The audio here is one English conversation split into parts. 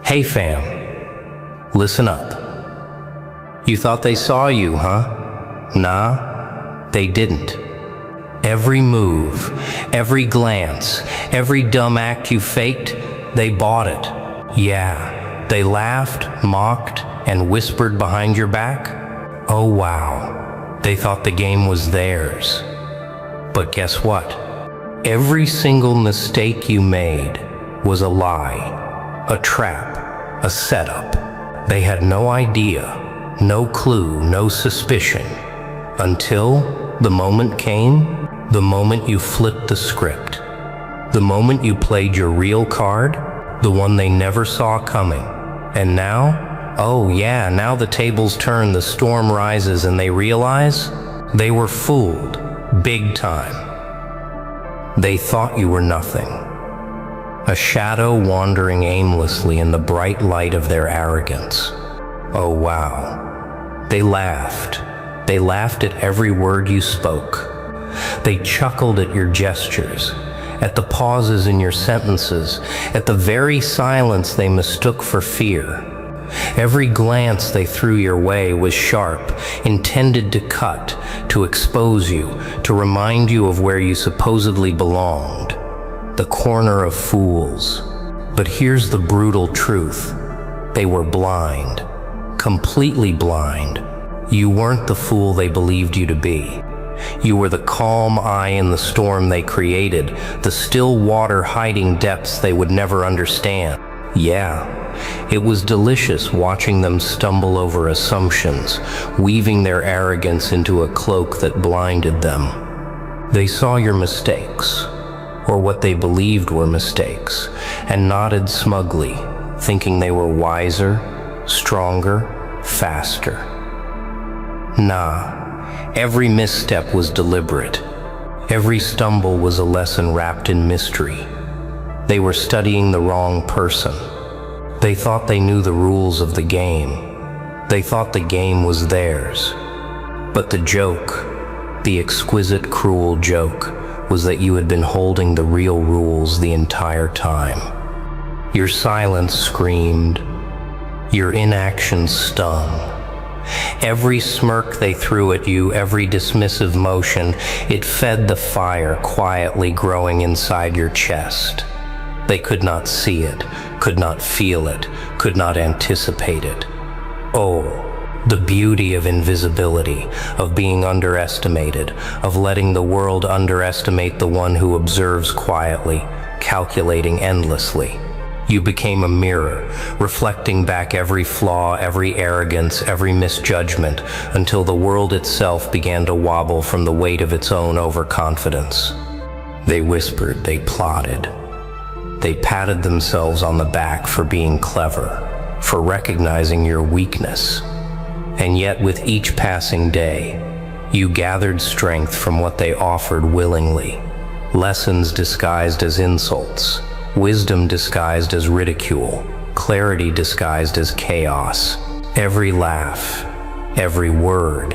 Hey fam, listen up. You thought they saw you, huh? Nah, they didn't. Every move, every glance, every dumb act you faked, they bought it. Yeah, they laughed, mocked, and whispered behind your back. Oh wow, they thought the game was theirs. But guess what? Every single mistake you made was a lie, a trap, a setup. They had no idea, no clue, no suspicion, until the moment came, the moment you flipped the script, the moment you played your real card, the one they never saw coming. And now, oh yeah, now the tables turn, the storm rises, and they realize they were fooled, big time. They thought you were nothing. A shadow wandering aimlessly in the bright light of their arrogance. Oh wow. They laughed. They laughed at every word you spoke. They chuckled at your gestures, at the pauses in your sentences, at the very silence they mistook for fear. Every glance they threw your way was sharp, intended to cut, to expose you, to remind you of where you supposedly belonged. The corner of fools. But here's the brutal truth. They were blind. Completely blind. You weren't the fool they believed you to be. You were the calm eye in the storm they created, the still water hiding depths they would never understand. Yeah, it was delicious watching them stumble over assumptions, weaving their arrogance into a cloak that blinded them. They saw your mistakes, or what they believed were mistakes, and nodded smugly, thinking they were wiser, stronger, faster. Nah, every misstep was deliberate. Every stumble was a lesson wrapped in mystery. They were studying the wrong person. They thought they knew the rules of the game. They thought the game was theirs. But the joke, the exquisite, cruel joke, was that you had been holding the real rules the entire time. Your silence screamed. Your inaction stung. Every smirk they threw at you, every dismissive motion, it fed the fire quietly growing inside your chest. They could not see it, could not feel it, could not anticipate it. Oh, the beauty of invisibility, of being underestimated, of letting the world underestimate the one who observes quietly, calculating endlessly. You became a mirror, reflecting back every flaw, every arrogance, every misjudgment, until the world itself began to wobble from the weight of its own overconfidence. They whispered, they plotted. They patted themselves on the back for being clever, for recognizing your weakness. And yet with each passing day, you gathered strength from what they offered willingly. Lessons disguised as insults, wisdom disguised as ridicule, clarity disguised as chaos. Every laugh, every word,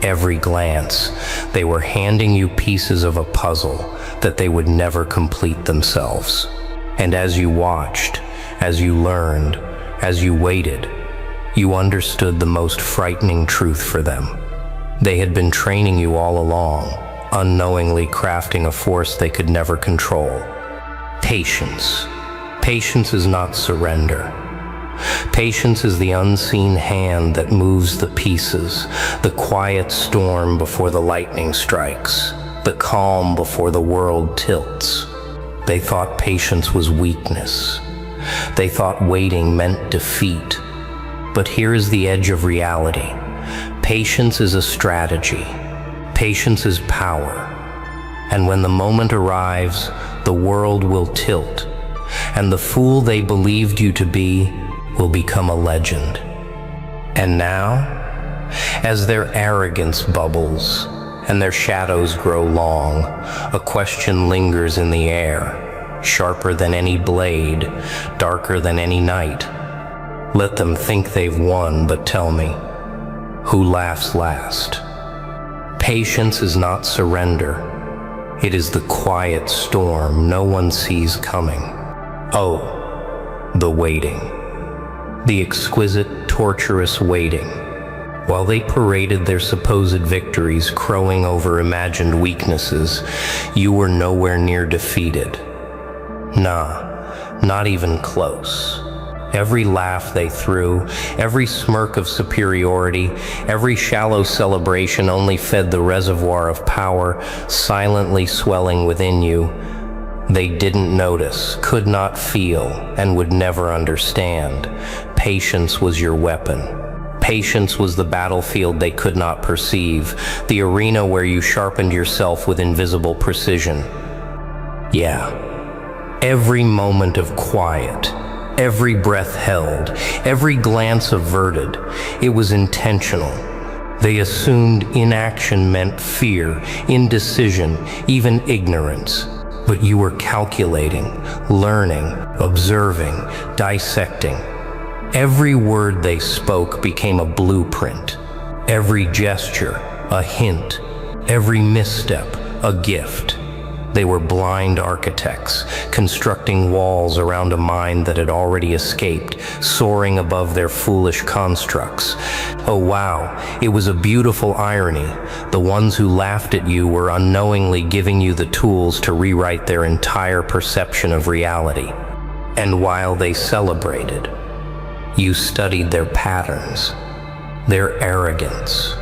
every glance, they were handing you pieces of a puzzle that they would never complete themselves. And as you watched, as you learned, as you waited, you understood the most frightening truth for them. They had been training you all along, unknowingly crafting a force they could never control. Patience. Patience is not surrender. Patience is the unseen hand that moves the pieces, the quiet storm before the lightning strikes, the calm before the world tilts. They thought patience was weakness. They thought waiting meant defeat. But here is the edge of reality. Patience is a strategy. Patience is power. And when the moment arrives, the world will tilt, and the fool they believed you to be will become a legend. And now, as their arrogance bubbles and their shadows grow long, a question lingers in the air, sharper than any blade, darker than any night. Let them think they've won, but tell me, who laughs last? Patience is not surrender. It is the quiet storm no one sees coming. Oh, the waiting. the exquisite, torturous waiting. While they paraded their supposed victories, crowing over imagined weaknesses, you were nowhere near defeated. Nah, not even close. Every laugh they threw, every smirk of superiority, every shallow celebration only fed the reservoir of power silently swelling within you. They didn't notice, could not feel, and would never understand. Patience was your weapon. Patience was the battlefield they could not perceive, the arena where you sharpened yourself with invisible precision. Yeah, every moment of quiet, every breath held, every glance averted, it was intentional. They assumed inaction meant fear, indecision, even ignorance. But you were calculating, learning, observing, dissecting. Every word they spoke became a blueprint. Every gesture, a hint. Every misstep, a gift. They were blind architects, constructing walls around a mind that had already escaped, soaring above their foolish constructs. Oh wow, it was a beautiful irony. The ones who laughed at you were unknowingly giving you the tools to rewrite their entire perception of reality. And while they celebrated, you studied their patterns, their arrogance,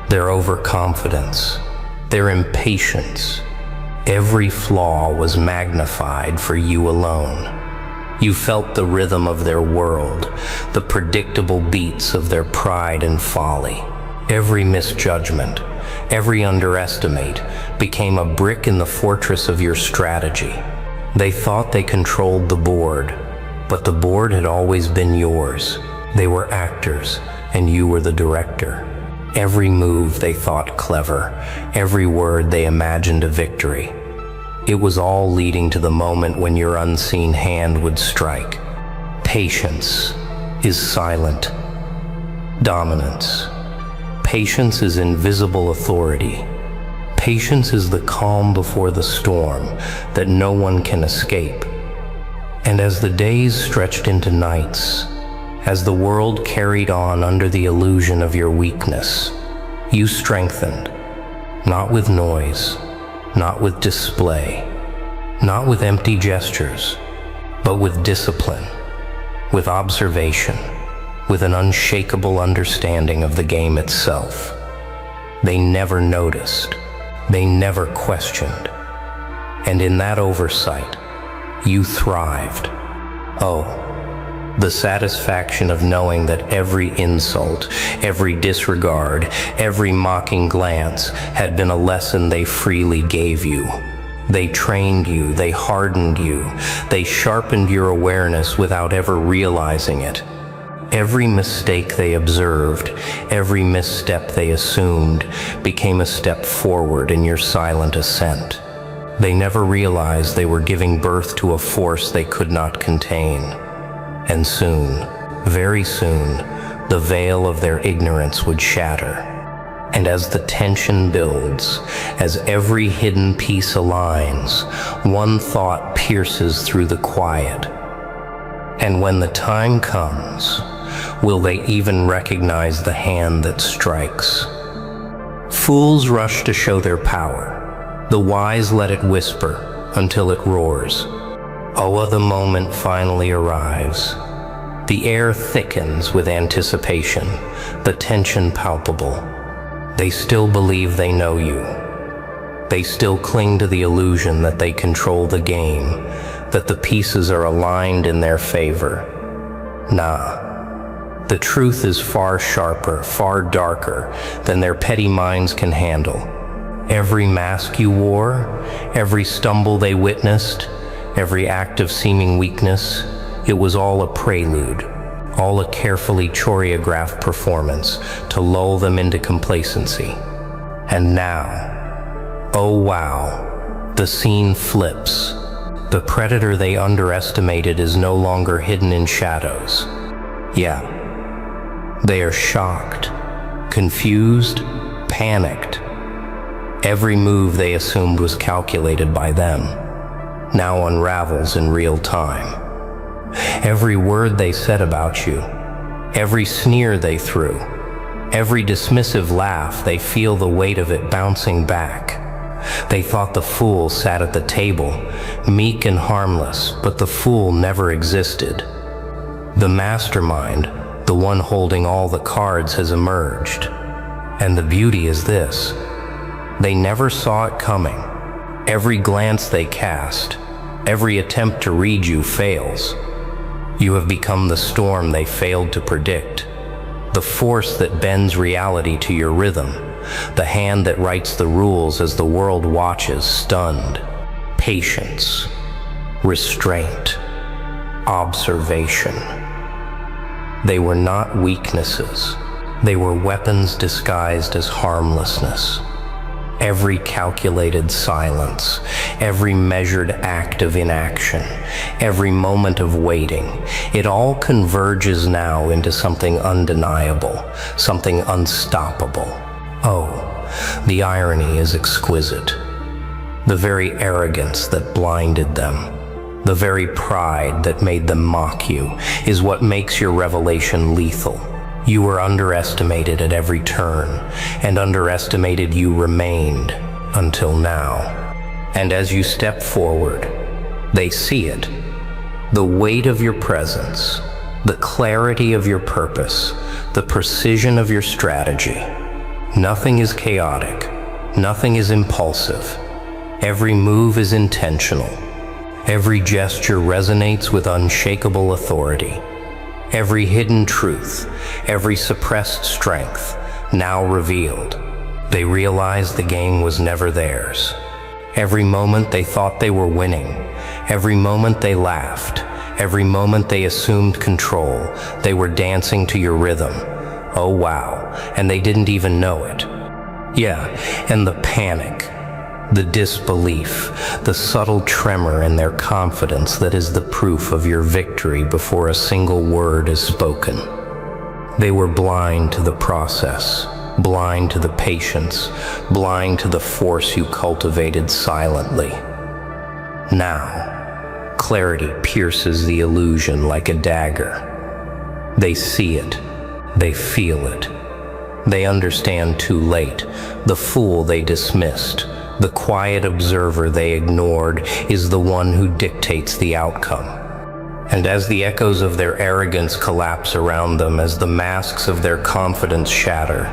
their overconfidence, their impatience. Every flaw was magnified for you alone. You felt the rhythm of their world, the predictable beats of their pride and folly. Every misjudgment, every underestimate became a brick in the fortress of your strategy. They thought they controlled the board, but the board had always been yours. They were actors, and you were the director. Every move they thought clever, every word they imagined a victory. It was all leading to the moment when your unseen hand would strike. Patience is silent dominance. Patience is invisible authority. Patience is the calm before the storm that no one can escape. And as the days stretched into nights, as the world carried on under the illusion of your weakness, you strengthened, not with noise, not with display, not with empty gestures, but with discipline, with observation, with an unshakable understanding of the game itself. They never noticed, they never questioned, and in that oversight, you thrived. Oh, the satisfaction of knowing that every insult, every disregard, every mocking glance had been a lesson they freely gave you. They trained you, they hardened you, they sharpened your awareness without ever realizing it. Every mistake they observed, every misstep they assumed, became a step forward in your silent ascent. They never realized they were giving birth to a force they could not contain. And soon, very soon, the veil of their ignorance would shatter. And as the tension builds, as every hidden piece aligns, one thought pierces through the quiet. And when the time comes, will they even recognize the hand that strikes? Fools rush to show their power. The wise let it whisper until it roars. Oh, the moment finally arrives. The air thickens with anticipation, the tension palpable. They still believe they know you. They still cling to the illusion that they control the game, that the pieces are aligned in their favor. Nah, the truth is far sharper, far darker than their petty minds can handle. Every mask you wore, every stumble they witnessed, every act of seeming weakness, it was all a prelude, all a carefully choreographed performance to lull them into complacency. And now, oh wow, the scene flips. The predator they underestimated is no longer hidden in shadows. Yeah, they are shocked, confused, panicked. Every move they assumed was calculated by them now unravels in real time. Every word they said about you, every sneer they threw, every dismissive laugh, they feel the weight of it bouncing back. They thought the fool sat at the table, meek and harmless, but the fool never existed. The mastermind, the one holding all the cards, has emerged. And the beauty is this: they never saw it coming. Every glance they cast, every attempt to read you fails. You have become the storm they failed to predict, the force that bends reality to your rhythm, the hand that writes the rules as the world watches, stunned. Patience, restraint, observation. They were not weaknesses. They were weapons disguised as harmlessness. Every calculated silence, every measured act of inaction, every moment of waiting, it all converges now into something undeniable, something unstoppable. Oh, the irony is exquisite. The very arrogance that blinded them, the very pride that made them mock you, is what makes your revelation lethal. You were underestimated at every turn, and underestimated you remained until now. And as you step forward, they see it. The weight of your presence, the clarity of your purpose, the precision of your strategy. Nothing is chaotic, nothing is impulsive. Every move is intentional. Every gesture resonates with unshakable authority. Every hidden truth, every suppressed strength, now revealed. They realized the game was never theirs. Every moment they thought they were winning, every moment they laughed, every moment they assumed control, they were dancing to your rhythm. Oh wow, and they didn't even know it. Yeah, and the panic, the disbelief, the subtle tremor in their confidence that is the proof of your victory before a single word is spoken. They were blind to the process, blind to the patience, blind to the force you cultivated silently. Now, clarity pierces the illusion like a dagger. They see it, they feel it. They understand too late. The fool they dismissed, the quiet observer they ignored, is the one who dictates the outcome. And as the echoes of their arrogance collapse around them, as the masks of their confidence shatter,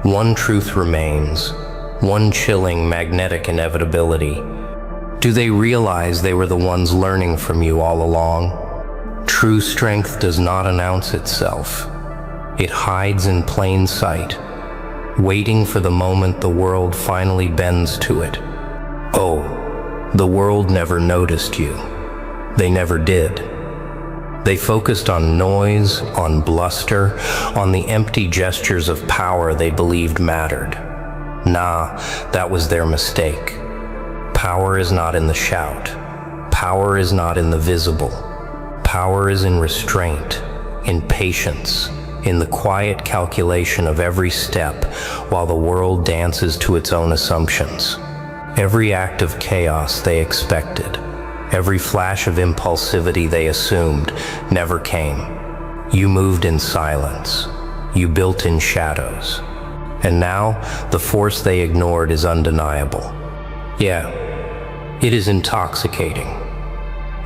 one truth remains, one chilling, magnetic inevitability. Do they realize they were the ones learning from you all along? True strength does not announce itself. It hides in plain sight, waiting for the moment the world finally bends to it. Oh, the world never noticed you. They never did. They focused on noise, on bluster, on the empty gestures of power they believed mattered. Nah, that was their mistake. Power is not in the shout. Power is not in the visible. Power is in restraint, in patience, in the quiet calculation of every step while the world dances to its own assumptions. Every act of chaos they expected, every flash of impulsivity they assumed, never came. You moved in silence. You built in shadows. And now, the force they ignored is undeniable. Yeah, it is intoxicating.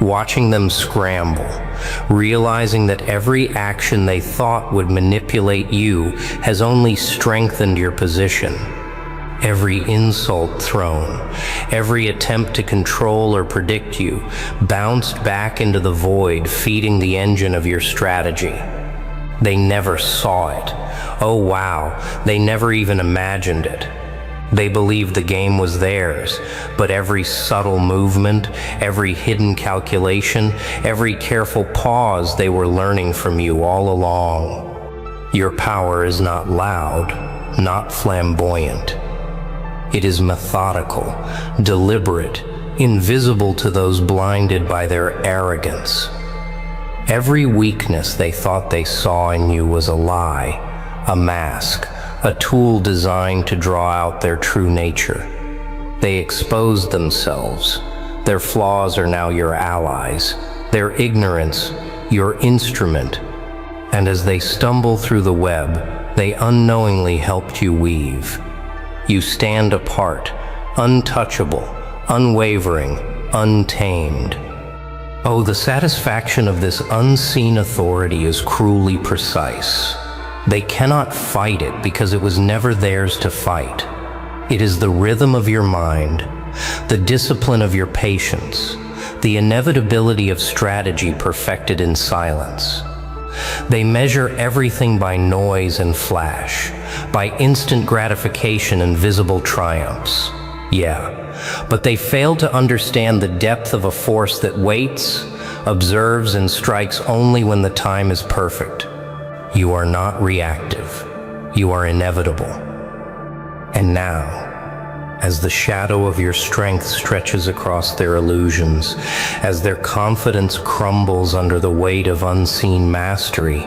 Watching them scramble, realizing that every action they thought would manipulate you has only strengthened your position. Every insult thrown, every attempt to control or predict you, bounced back into the void, feeding the engine of your strategy. They never saw it. Oh wow, they never even imagined it. They believed the game was theirs, but every subtle movement, every hidden calculation, every careful pause, they were learning from you all along. Your power is not loud, not flamboyant. It is methodical, deliberate, invisible to those blinded by their arrogance. Every weakness they thought they saw in you was a lie, a mask, a tool designed to draw out their true nature. They exposed themselves. Their flaws are now your allies. Their ignorance, your instrument, and as they stumble through the web, they unknowingly helped you weave. You stand apart, untouchable, unwavering, untamed. Oh, the satisfaction of this unseen authority is cruelly precise. They cannot fight it because it was never theirs to fight. It is the rhythm of your mind, the discipline of your patience, the inevitability of strategy perfected in silence. They measure everything by noise and flash, by instant gratification and visible triumphs. Yeah, but they fail to understand the depth of a force that waits, observes, and strikes only when the time is perfect. You are not reactive. You are inevitable. And now, as the shadow of your strength stretches across their illusions, as their confidence crumbles under the weight of unseen mastery,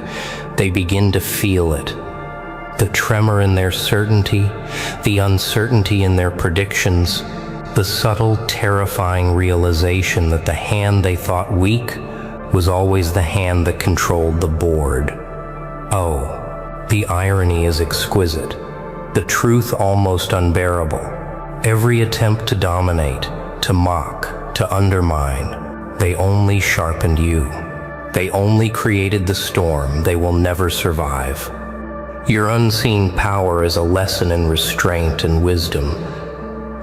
they begin to feel it. The tremor in their certainty, the uncertainty in their predictions, the subtle, terrifying realization that the hand they thought weak was always the hand that controlled the board. Oh, the irony is exquisite, the truth almost unbearable. Every attempt to dominate, to mock, to undermine, they only sharpened you. They only created the storm they will never survive. Your unseen power is a lesson in restraint and wisdom.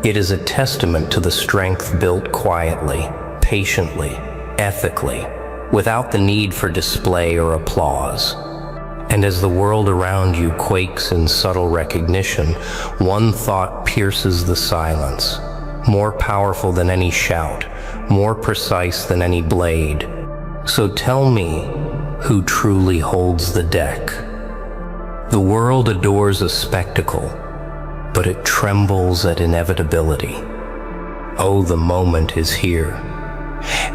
It is a testament to the strength built quietly, patiently, ethically, without the need for display or applause. And as the world around you quakes in subtle recognition, one thought pierces the silence, more powerful than any shout, more precise than any blade. So tell me, who truly holds the deck? The world adores a spectacle, but it trembles at inevitability. Oh, the moment is here.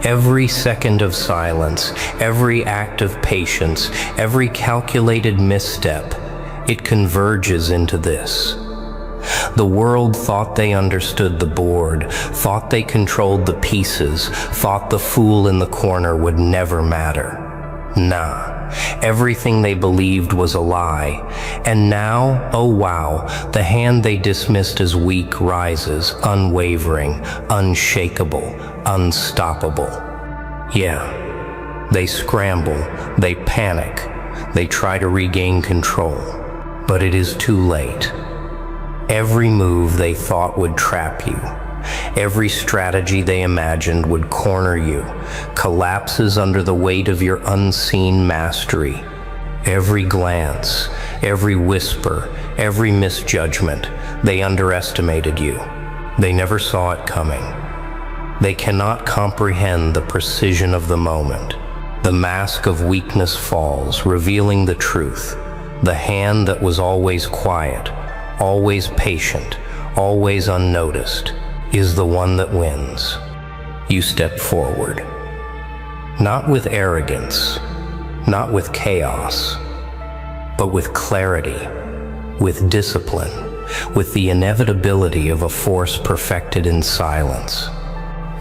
Every second of silence, every act of patience, every calculated misstep, it converges into this. The world thought they understood the board, thought they controlled the pieces, thought the fool in the corner would never matter. Nah. Everything they believed was a lie. And now, oh wow, the hand they dismissed as weak rises, unwavering, unshakable, unstoppable. Yeah, they scramble, they panic, they try to regain control. But it is too late. Every move they thought would trap you, every strategy they imagined would corner you, collapses under the weight of your unseen mastery. Every glance, every whisper, every misjudgment, they underestimated you. They never saw it coming. They cannot comprehend the precision of the moment. The mask of weakness falls, revealing the truth. The hand that was always quiet, always patient, always unnoticed, is the one that wins. You step forward. Not with arrogance, not with chaos, but with clarity, with discipline, with the inevitability of a force perfected in silence.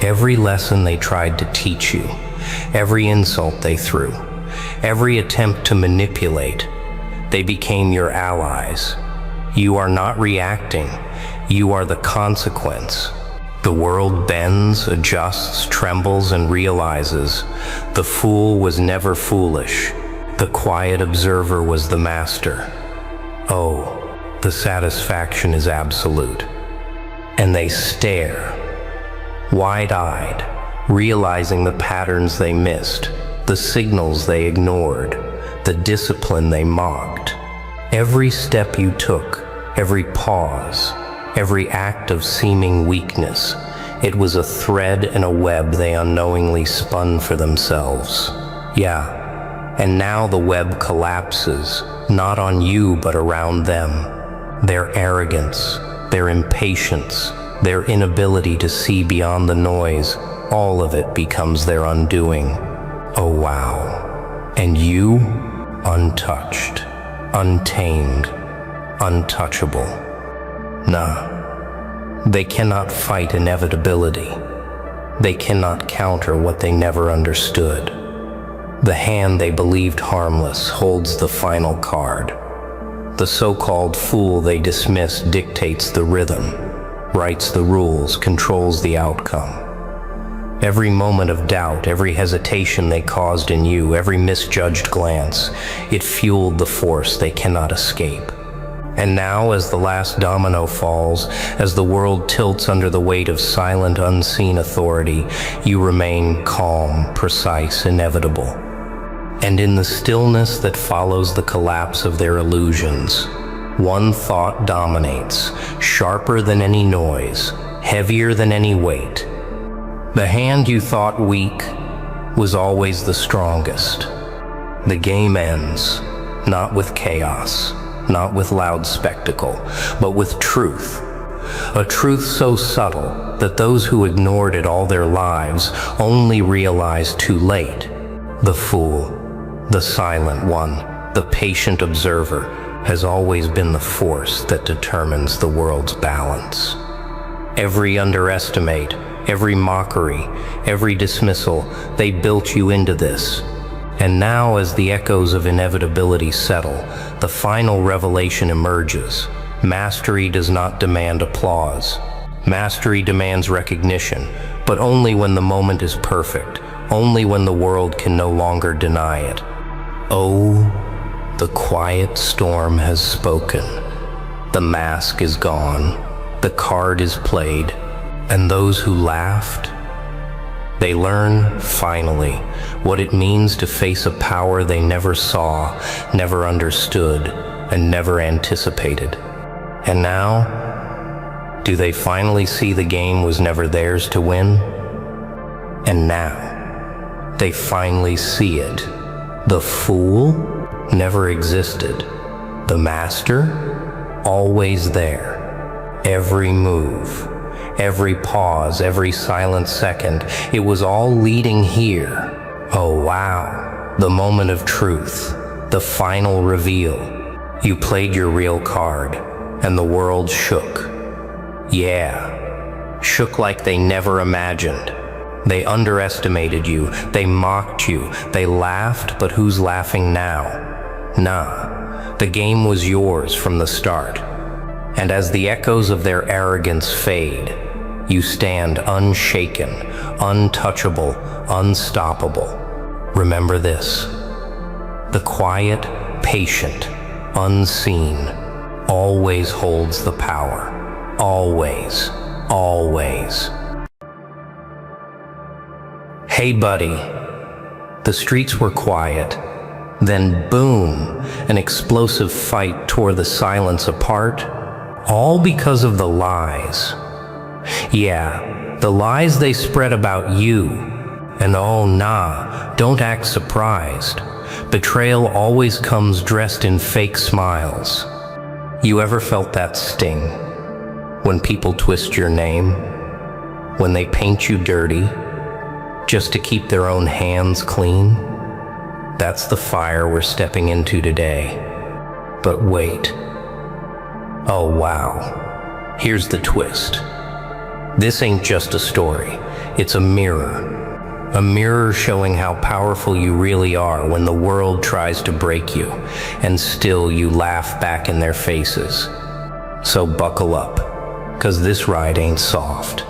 Every lesson they tried to teach you, every insult they threw, every attempt to manipulate, they became your allies. You are not reacting, you are the consequence. The world bends, adjusts, trembles, and realizes the fool was never foolish. The quiet observer was the master. Oh, the satisfaction is absolute. And they stare, wide-eyed, realizing the patterns they missed, the signals they ignored, the discipline they mocked. Every step you took, every pause, every act of seeming weakness, it was a thread in a web they unknowingly spun for themselves. Yeah, and now the web collapses, not on you but around them. Their arrogance, their impatience, their inability to see beyond the noise, all of it becomes their undoing. Oh wow. And you, untouched, untamed, untouchable. Nah, they cannot fight inevitability. They cannot counter what they never understood. The hand they believed harmless holds the final card. The so-called fool they dismiss dictates the rhythm, writes the rules, controls the outcome. Every moment of doubt, every hesitation they caused in you, every misjudged glance, it fueled the force they cannot escape. And now, as the last domino falls, as the world tilts under the weight of silent, unseen authority, you remain calm, precise, inevitable. And in the stillness that follows the collapse of their illusions, one thought dominates, sharper than any noise, heavier than any weight. The hand you thought weak was always the strongest. The game ends, not with chaos, not with loud spectacle, but with truth. A truth so subtle that those who ignored it all their lives only realized too late. The fool, the silent one, the patient observer, has always been the force that determines the world's balance. Every underestimate, every mockery, every dismissal, they built you into this. And now, as the echoes of inevitability settle, the final revelation emerges. Mastery does not demand applause. Mastery demands recognition, but only when the moment is perfect, only when the world can no longer deny it. Oh, the quiet storm has spoken. The mask is gone, the card is played, and those who laughed, they learn, finally, what it means to face a power they never saw, never understood, and never anticipated. And now, do they finally see the game was never theirs to win? And now, they finally see it. The fool never existed. The master, always there. Every move, every pause, every silent second, it was all leading here. Oh wow, the moment of truth, the final reveal. You played your real card, and the world shook. Yeah, shook like they never imagined. They underestimated you, they mocked you, they laughed, but who's laughing now? Nah, the game was yours from the start. And as the echoes of their arrogance fade, you stand unshaken, untouchable, unstoppable. Remember this: the quiet, patient, unseen, always holds the power. Always, always. Hey buddy. The streets were quiet. Then boom, an explosive fight tore the silence apart. All because of the lies. Yeah, the lies they spread about you. And oh nah, don't act surprised. Betrayal always comes dressed in fake smiles. You ever felt that sting? When people twist your name? When they paint you dirty? Just to keep their own hands clean? That's the fire we're stepping into today. But wait. Oh wow. Here's the twist. This ain't just a story. It's a mirror. A mirror showing how powerful you really are when the world tries to break you, and still you laugh back in their faces. So buckle up, 'cause this ride ain't soft.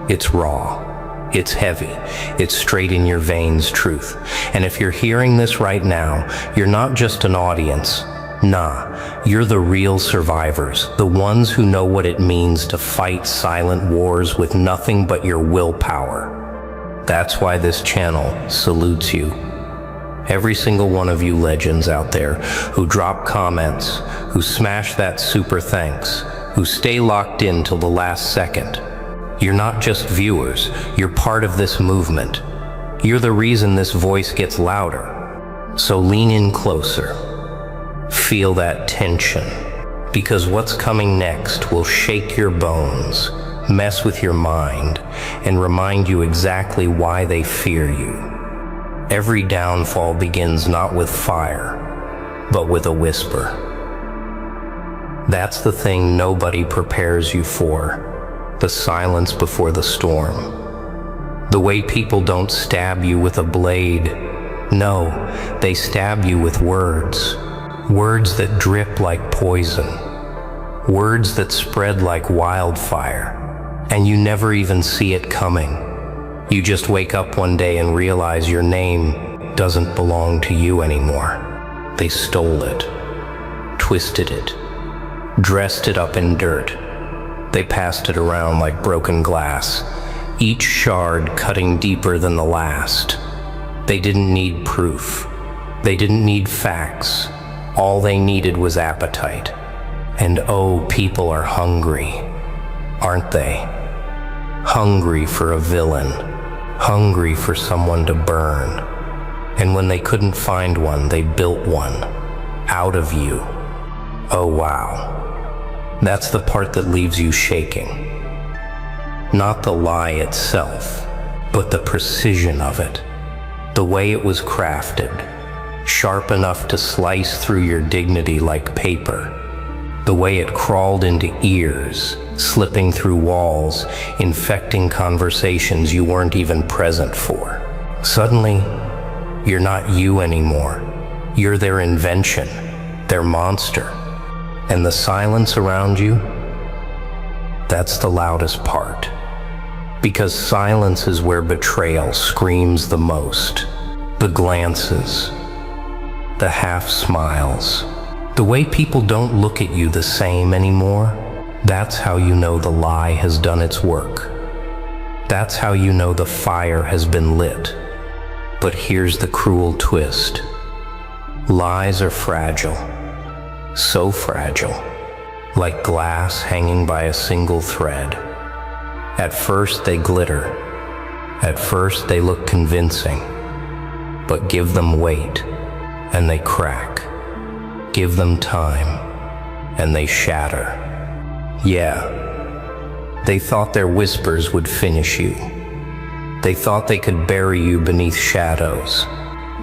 It's raw. It's heavy. It's straight in your veins truth. And if you're hearing this right now, you're not just an audience. Nah, you're the real survivors, the ones who know what it means to fight silent wars with nothing but your willpower. That's why this channel salutes you. Every single one of you legends out there who drop comments, who smash that super thanks, who stay locked in till the last second. You're not just viewers, you're part of this movement. You're the reason this voice gets louder. So lean in closer. Feel that tension, because what's coming next will shake your bones, mess with your mind, and remind you exactly why they fear you. Every downfall begins not with fire, but with a whisper. That's the thing nobody prepares you for, the silence before the storm. The way people don't stab you with a blade, No, they stab you with words. Words that drip like poison. Words that spread like wildfire. And you never even see it coming. You just wake up one day and realize your name doesn't belong to you anymore. They stole it, twisted it, dressed it up in dirt. They passed it around like broken glass, each shard cutting deeper than the last. They didn't need proof. They didn't need facts. All they needed was appetite. And oh, people are hungry, aren't they? Hungry for a villain, hungry for someone to burn. And when they couldn't find one, they built one, out of you. Oh wow. That's the part that leaves you shaking. Not the lie itself, but the precision of it. The way it was crafted, sharp enough to slice through your dignity like paper. The way it crawled into ears, slipping through walls, infecting conversations you weren't even present for. Suddenly, you're not you anymore. You're their invention, their monster. And the silence around you, that's the loudest part. Because silence is where betrayal screams the most. The glances, the half smiles, the way people don't look at you the same anymore, that's how you know the lie has done its work. That's how you know the fire has been lit. But here's the cruel twist. Lies are fragile. So fragile, like glass hanging by a single thread. At first they glitter. At first they look convincing. But give them weight, and they crack. Give them time, and they shatter. Yeah, they thought their whispers would finish you. They thought they could bury you beneath shadows.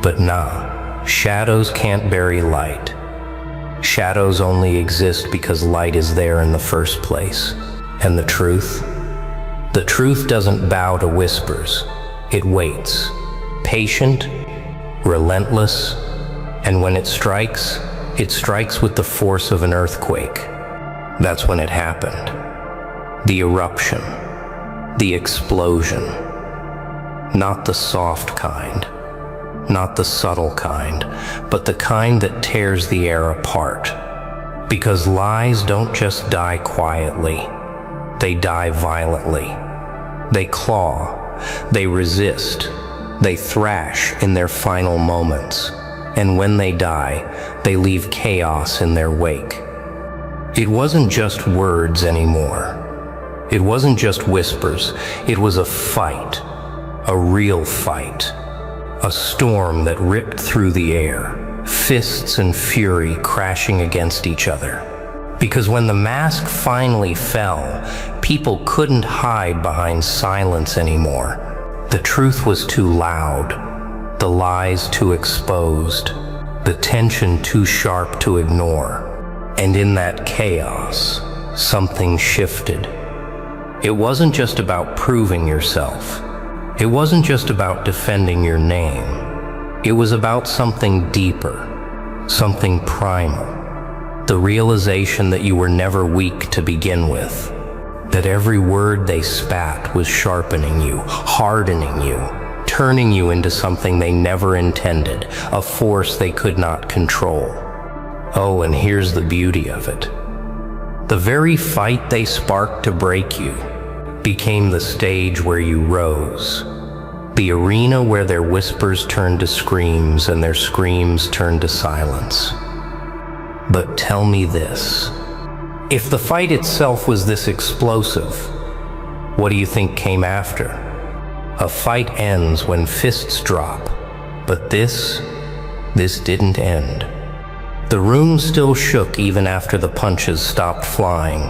But nah, shadows can't bury light. Shadows only exist because light is there in the first place. And the truth? The truth doesn't bow to whispers. It waits, patient, relentless, and when it strikes with the force of an earthquake. That's when it happened. The eruption, the explosion. Not the soft kind. Not the subtle kind, but the kind that tears the air apart. Because lies don't just die quietly, they die violently. They claw, they resist, they thrash in their final moments. And when they die, they leave chaos in their wake. It wasn't just words anymore. It wasn't just whispers. It was a fight, a real fight. A storm that ripped through the air, fists and fury crashing against each other. Because when the mask finally fell, people couldn't hide behind silence anymore. The truth was too loud, the lies too exposed, the tension too sharp to ignore. And in that chaos, something shifted. It wasn't just about proving yourself. It wasn't just about defending your name. It was about something deeper, something primal. The realization that you were never weak to begin with. That every word they spat was sharpening you, hardening you, turning you into something they never intended, a force they could not control. Oh, and here's the beauty of it. The very fight they sparked to break you became the stage where you rose, the arena where their whispers turned to screams and their screams turned to silence. But tell me this, if the fight itself was this explosive, what do you think came after? A fight ends when fists drop, but this didn't end. The room still shook even after the punches stopped flying.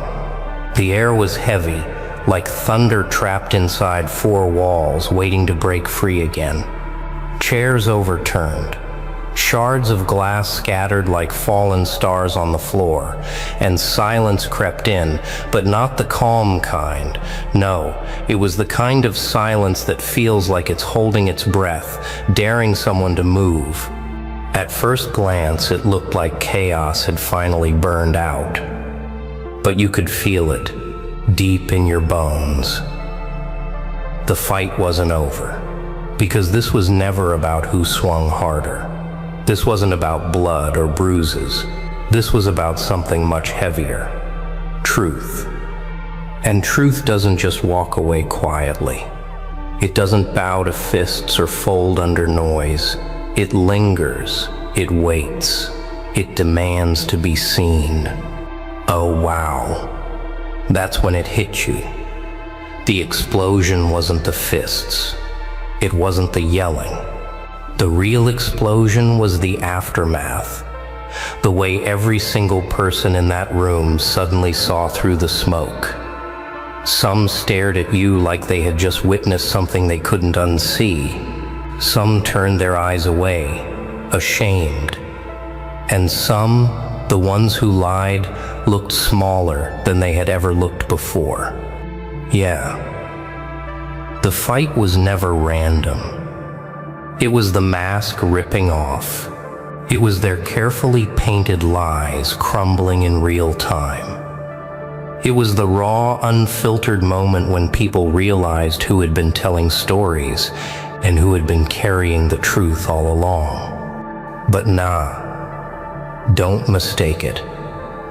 The air was heavy, like thunder trapped inside four walls waiting to break free again. Chairs overturned, Shards of glass scattered like fallen stars on the floor, and silence crept in, but not the calm kind. No, it was the kind of silence that feels like it's holding its breath, daring someone to move. At first glance, it looked like chaos had finally burned out. But you could feel it, deep in your bones. The fight wasn't over, because this was never about who swung harder. This wasn't about blood or bruises. This was about something much heavier. Truth. And truth doesn't just walk away quietly. It doesn't bow to fists or fold under noise. It lingers. It waits. It demands to be seen. Oh, wow. That's when it hit you. The explosion wasn't the fists. It wasn't the yelling. The real explosion was the aftermath. The way every single person in that room suddenly saw through the smoke. Some stared at you like they had just witnessed something they couldn't unsee. Some turned their eyes away, ashamed. And some, the ones who lied, looked smaller than they had ever looked before. Yeah. The fight was never random. It was the mask ripping off. It was their carefully painted lies crumbling in real time. It was the raw, unfiltered moment when people realized who had been telling stories and who had been carrying the truth all along. But nah, don't mistake it.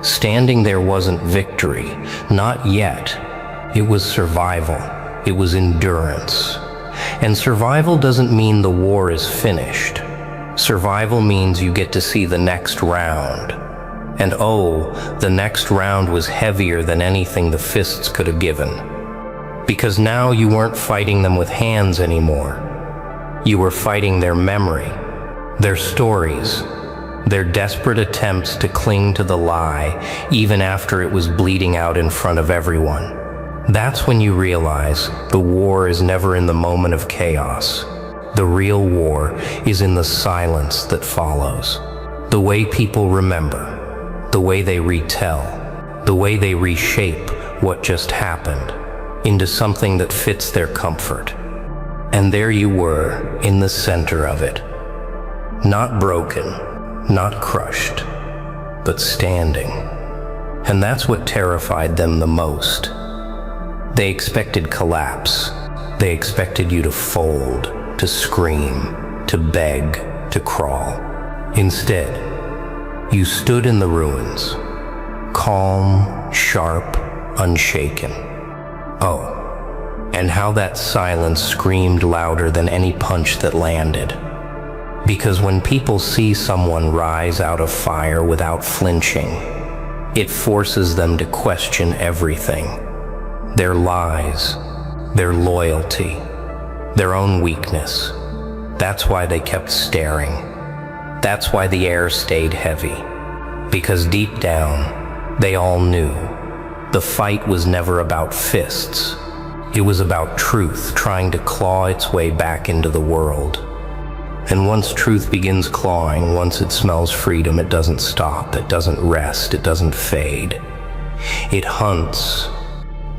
Standing there wasn't victory, not yet. It was survival. It was endurance. And survival doesn't mean the war is finished. Survival means you get to see the next round. And oh, the next round was heavier than anything the fists could have given. Because now you weren't fighting them with hands anymore. You were fighting their memory, their stories, their desperate attempts to cling to the lie, even after it was bleeding out in front of everyone. That's when you realize the war is never in the moment of chaos. The real war is in the silence that follows. The way people remember, the way they retell, the way they reshape what just happened into something that fits their comfort. And there you were, in the center of it. Not broken, not crushed, but standing. And that's what terrified them the most. They expected collapse. They expected you to fold, to scream, to beg, to crawl. Instead, you stood in the ruins, calm, sharp, unshaken. Oh, and how that silence screamed louder than any punch that landed. Because when people see someone rise out of fire without flinching, it forces them to question everything. Their lies, their loyalty, their own weakness. That's why they kept staring. That's why the air stayed heavy. Because deep down, they all knew the fight was never about fists. It was about truth trying to claw its way back into the world. And once truth begins clawing, once it smells freedom, it doesn't stop, it doesn't rest, it doesn't fade. It hunts.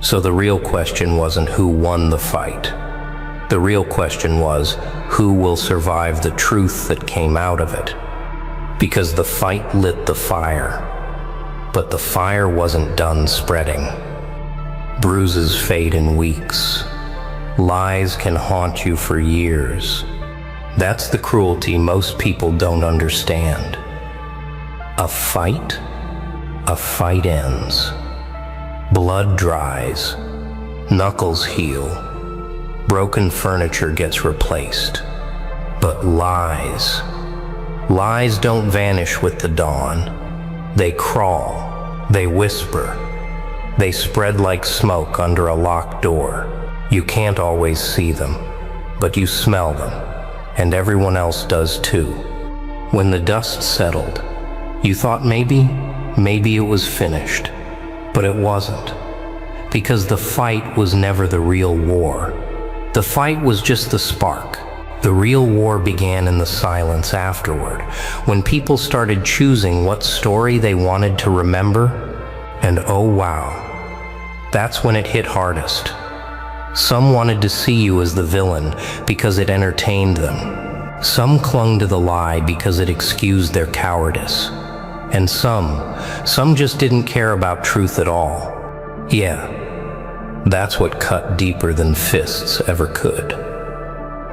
So the real question wasn't who won the fight. The real question was, who will survive the truth that came out of it? Because the fight lit the fire, but the fire wasn't done spreading. Bruises fade in weeks. Lies can haunt you for years. That's the cruelty most people don't understand. A fight ends. Blood dries, knuckles heal, broken furniture gets replaced. But lies don't vanish with the dawn. They crawl, they whisper, they spread like smoke under a locked door. You can't always see them, but you smell them, and everyone else does too. When the dust settled, you thought maybe it was finished. But it wasn't, because the fight was never the real war. The fight was just the spark The real war began in the silence afterward, when people started choosing what story they wanted to remember, and oh wow, that's when it hit hardest. Some wanted to see you as the villain because it entertained them. Some clung to the lie because it excused their cowardice. And some just didn't care about truth at all. Yeah, that's what cut deeper than fists ever could.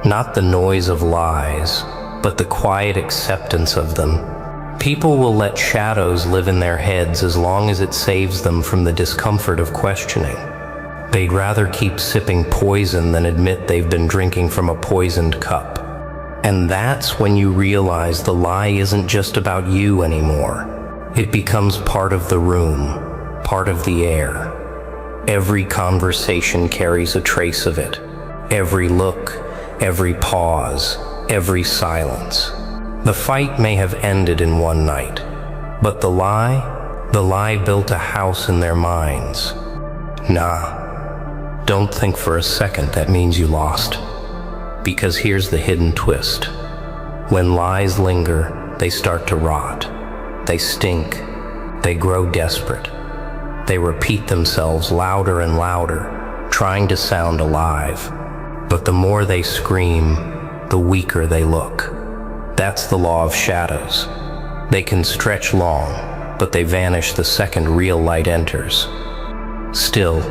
Not the noise of lies, but the quiet acceptance of them. People will let shadows live in their heads as long as it saves them from the discomfort of questioning. They'd rather keep sipping poison than admit they've been drinking from a poisoned cup. And that's when you realize the lie isn't just about you anymore. It becomes part of the room, part of the air. Every conversation carries a trace of it. Every look, every pause, every silence. The fight may have ended in one night, but the lie built a house in their minds. Nah, don't think for a second that means you lost. Because here's the hidden twist. When lies linger, they start to rot. They stink. They grow desperate. They repeat themselves louder and louder, trying to sound alive. But the more they scream, the weaker they look. That's the law of shadows. They can stretch long, but they vanish the second real light enters. Still,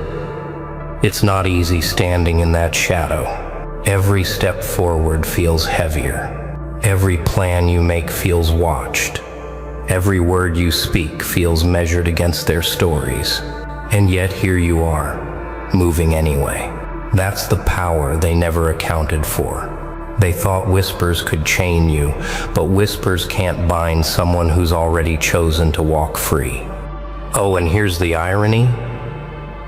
it's not easy standing in that shadow. Every step forward feels heavier. Every plan you make feels watched. Every word you speak feels measured against their stories. And yet here you are, moving anyway. That's the power they never accounted for. They thought whispers could chain you, but whispers can't bind someone who's already chosen to walk free. Oh, and here's the irony.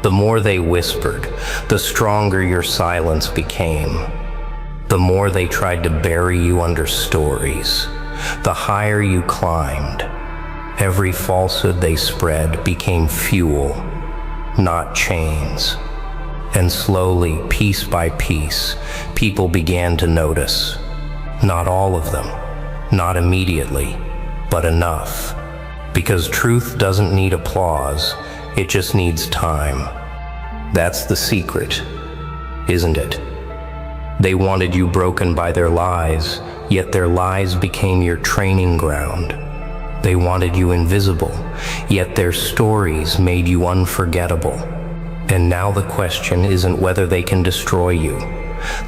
The more they whispered, the stronger your silence became. The more they tried to bury you under stories, the higher you climbed. Every falsehood they spread became fuel, not chains. And slowly, piece by piece, people began to notice. Not all of them, not immediately, but enough. Because truth doesn't need applause, it just needs time. That's the secret, isn't it? They wanted you broken by their lies, yet their lies became your training ground. They wanted you invisible, yet their stories made you unforgettable. And now the question isn't whether they can destroy you.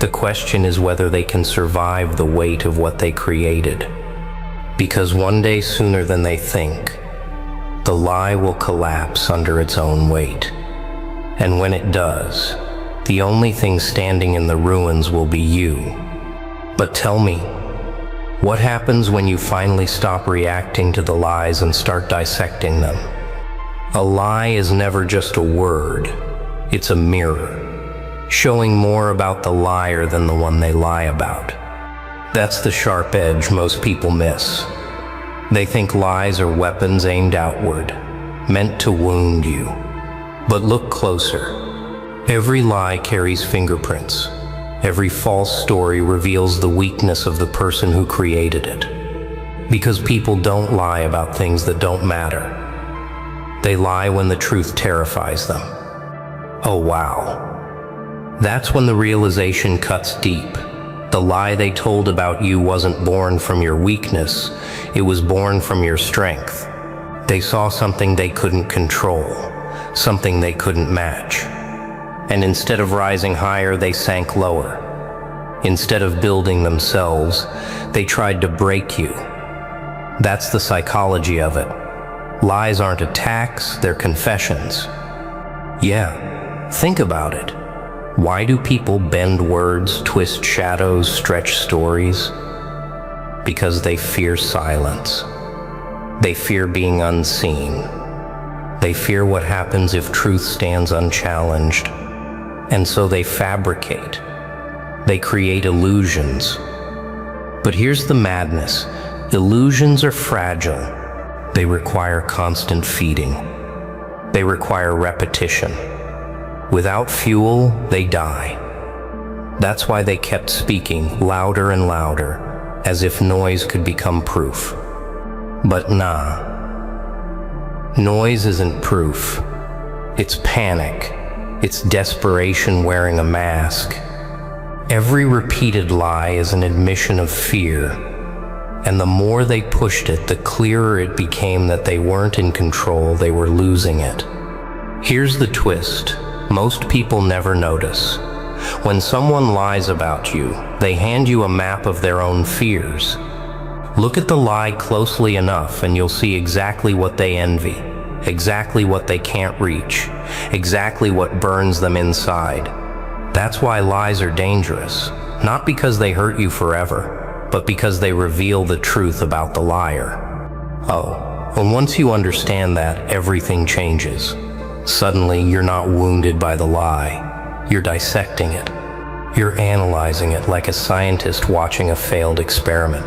The question is whether they can survive the weight of what they created. Because one day sooner than they think, the lie will collapse under its own weight. And when it does, the only thing standing in the ruins will be you. But tell me, what happens when you finally stop reacting to the lies and start dissecting them? A lie is never just a word. It's a mirror, showing more about the liar than the one they lie about. That's the sharp edge most people miss. They think lies are weapons aimed outward, meant to wound you. But look closer. Every lie carries fingerprints. Every false story reveals the weakness of the person who created it. Because people don't lie about things that don't matter. They lie when the truth terrifies them. Oh wow. That's when the realization cuts deep. The lie they told about you wasn't born from your weakness, it was born from your strength. They saw something they couldn't control, something they couldn't match. And instead of rising higher, they sank lower. Instead of building themselves, they tried to break you. That's the psychology of it. Lies aren't attacks, they're confessions. Yeah. Think about it. Why do people bend words, twist shadows, stretch stories? Because they fear silence. They fear being unseen. They fear what happens if truth stands unchallenged. And so they fabricate. They create illusions. But here's the madness. Illusions are fragile. They require constant feeding. They require repetition. Without fuel, they die. That's why they kept speaking louder and louder, as if noise could become proof. But nah. Noise isn't proof. It's panic. It's desperation wearing a mask. Every repeated lie is an admission of fear. And the more they pushed it, the clearer it became that they weren't in control, they were losing it. Here's the twist. Most people never notice. When someone lies about you, they hand you a map of their own fears. Look at the lie closely enough and you'll see exactly what they envy, exactly what they can't reach, exactly what burns them inside. That's why lies are dangerous, not because they hurt you forever, but because they reveal the truth about the liar. Oh, and once you understand that, everything changes. Suddenly, you're not wounded by the lie. You're dissecting it. You're analyzing it like a scientist watching a failed experiment.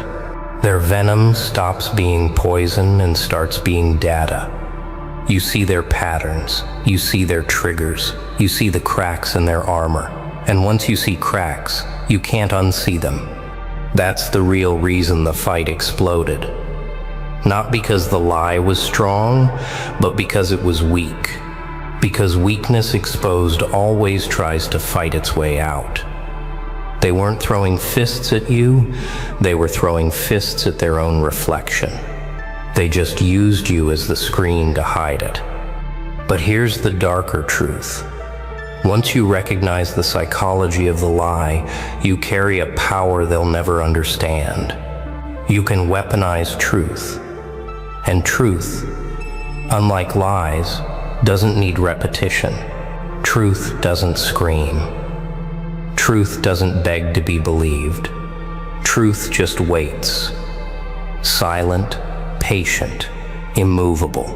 Their venom stops being poison and starts being data. You see their patterns, you see their triggers, you see the cracks in their armor. And once you see cracks, you can't unsee them. That's the real reason the fight exploded. Not because the lie was strong, but because it was weak. Because weakness exposed always tries to fight its way out. They weren't throwing fists at you, they were throwing fists at their own reflection. They just used you as the screen to hide it. But here's the darker truth. Once you recognize the psychology of the lie, you carry a power they'll never understand. You can weaponize truth. And truth, unlike lies, doesn't need repetition. Truth doesn't scream. Truth doesn't beg to be believed. Truth just waits. Silent, patient, immovable.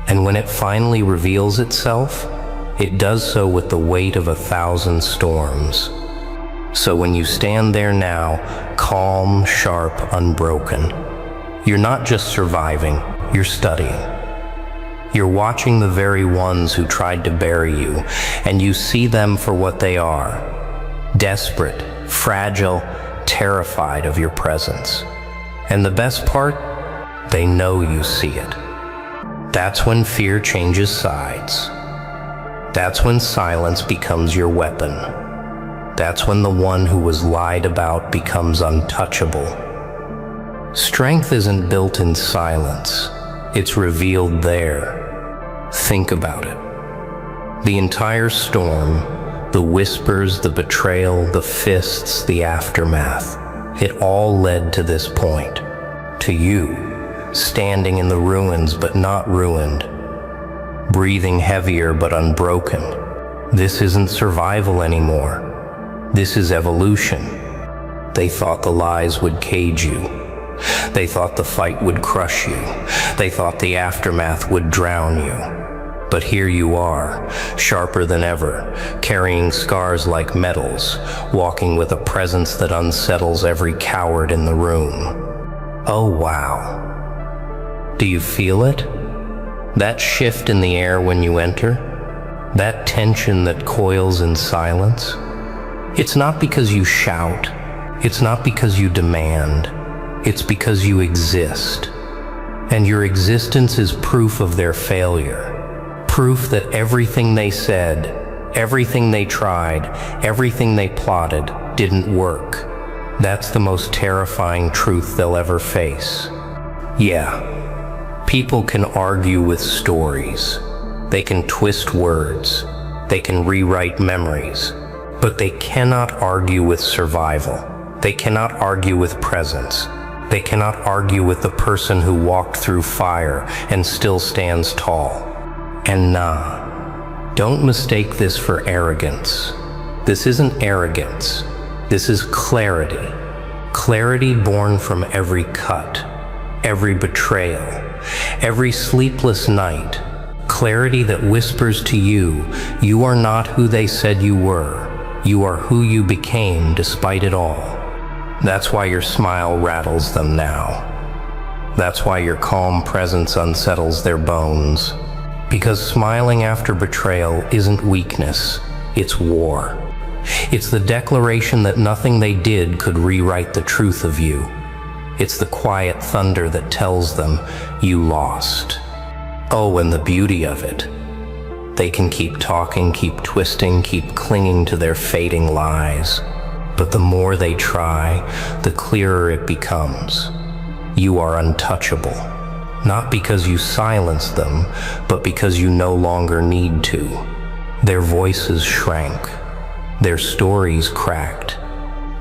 And when it finally reveals itself, it does so with the weight of 1,000 storms. So when you stand there now, calm, sharp, unbroken, you're not just surviving, you're studying. You're watching the very ones who tried to bury you, and you see them for what they are. Desperate, fragile, terrified of your presence. And the best part? They know you see it. That's when fear changes sides. That's when silence becomes your weapon. That's when the one who was lied about becomes untouchable. Strength isn't built in silence. It's revealed there. Think about it. The entire storm, the whispers, the betrayal, the fists, the aftermath, it all led to this point. To you, standing in the ruins but not ruined, breathing heavier but unbroken. This isn't survival anymore. This is evolution. They thought the lies would cage you. They thought the fight would crush you. They thought the aftermath would drown you. But here you are, sharper than ever, carrying scars like medals, walking with a presence that unsettles every coward in the room. Oh wow. Do you feel it? That shift in the air when you enter? That tension that coils in silence? It's not because you shout. It's not because you demand. It's because you exist. And your existence is proof of their failure. Proof that everything they said, everything they tried, everything they plotted didn't work. That's the most terrifying truth they'll ever face. Yeah, people can argue with stories. They can twist words. They can rewrite memories. But they cannot argue with survival. They cannot argue with presence. They cannot argue with the person who walked through fire and still stands tall. And nah, don't mistake this for arrogance. This isn't arrogance. This is clarity. Clarity born from every cut, every betrayal, every sleepless night. Clarity that whispers to you, you are not who they said you were. You are who you became despite it all. That's why your smile rattles them now. That's why your calm presence unsettles their bones. Because smiling after betrayal isn't weakness, it's war. It's the declaration that nothing they did could rewrite the truth of you. It's the quiet thunder that tells them you lost. Oh, and the beauty of it. They can keep talking, keep twisting, keep clinging to their fading lies. But the more they try, the clearer it becomes. You are untouchable. Not because you silence them, but because you no longer need to. Their voices shrank. Their stories cracked.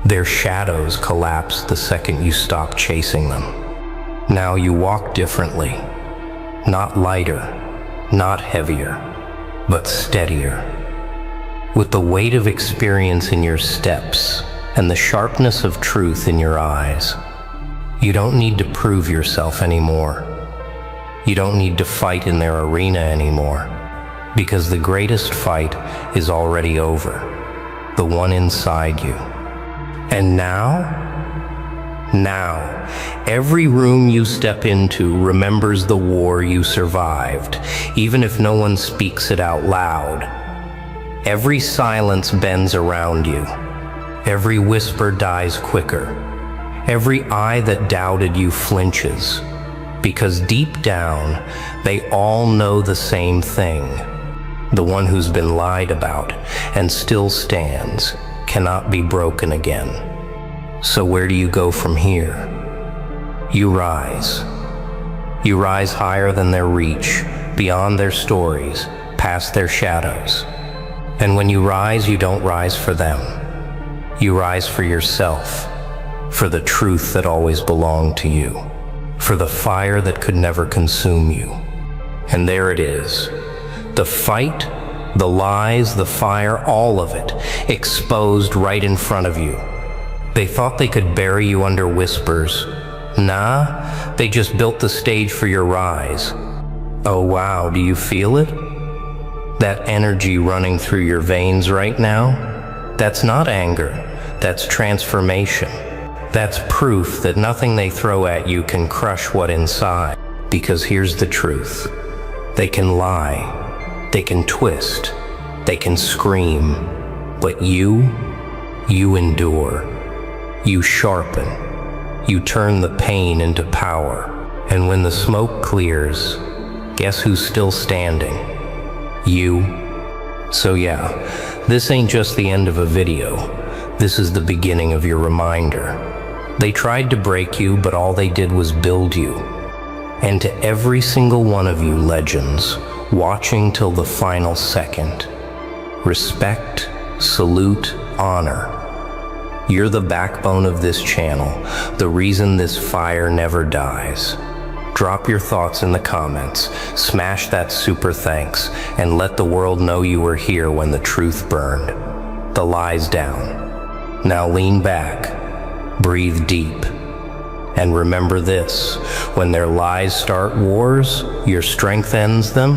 Their shadows collapsed the second you stopped chasing them. Now you walk differently. Not lighter, not heavier, but steadier. With the weight of experience in your steps and the sharpness of truth in your eyes. You don't need to prove yourself anymore. You don't need to fight in their arena anymore, because the greatest fight is already over, the one inside you. And now, every room you step into remembers the war you survived, even if no one speaks it out loud. Every silence bends around you. Every whisper dies quicker. Every eye that doubted you flinches. Because deep down, they all know the same thing. The one who's been lied about and still stands cannot be broken again. So where do you go from here? You rise. You rise higher than their reach, beyond their stories, past their shadows. And when you rise, you don't rise for them. You rise for yourself, for the truth that always belonged to you, for the fire that could never consume you. And there it is. The fight, the lies, the fire, all of it, exposed right in front of you. They thought they could bury you under whispers. Nah, they just built the stage for your rise. Oh wow, do you feel it? That energy running through your veins right now? That's not anger, that's transformation. That's proof that nothing they throw at you can crush what inside. Because here's the truth. They can lie, they can twist, they can scream, but you endure. You sharpen, you turn the pain into power. And when the smoke clears, guess who's still standing? You. So yeah, this ain't just the end of a video. This is the beginning of your reminder. They tried to break you, but all they did was build you. And to every single one of you legends, watching till the final second, respect, salute, honor. You're the backbone of this channel, the reason this fire never dies. Drop your thoughts in the comments, smash that super thanks, and let the world know you were here when the truth burned. The lies down. Now lean back, breathe deep, and remember this: when their lies start wars, your strength ends them.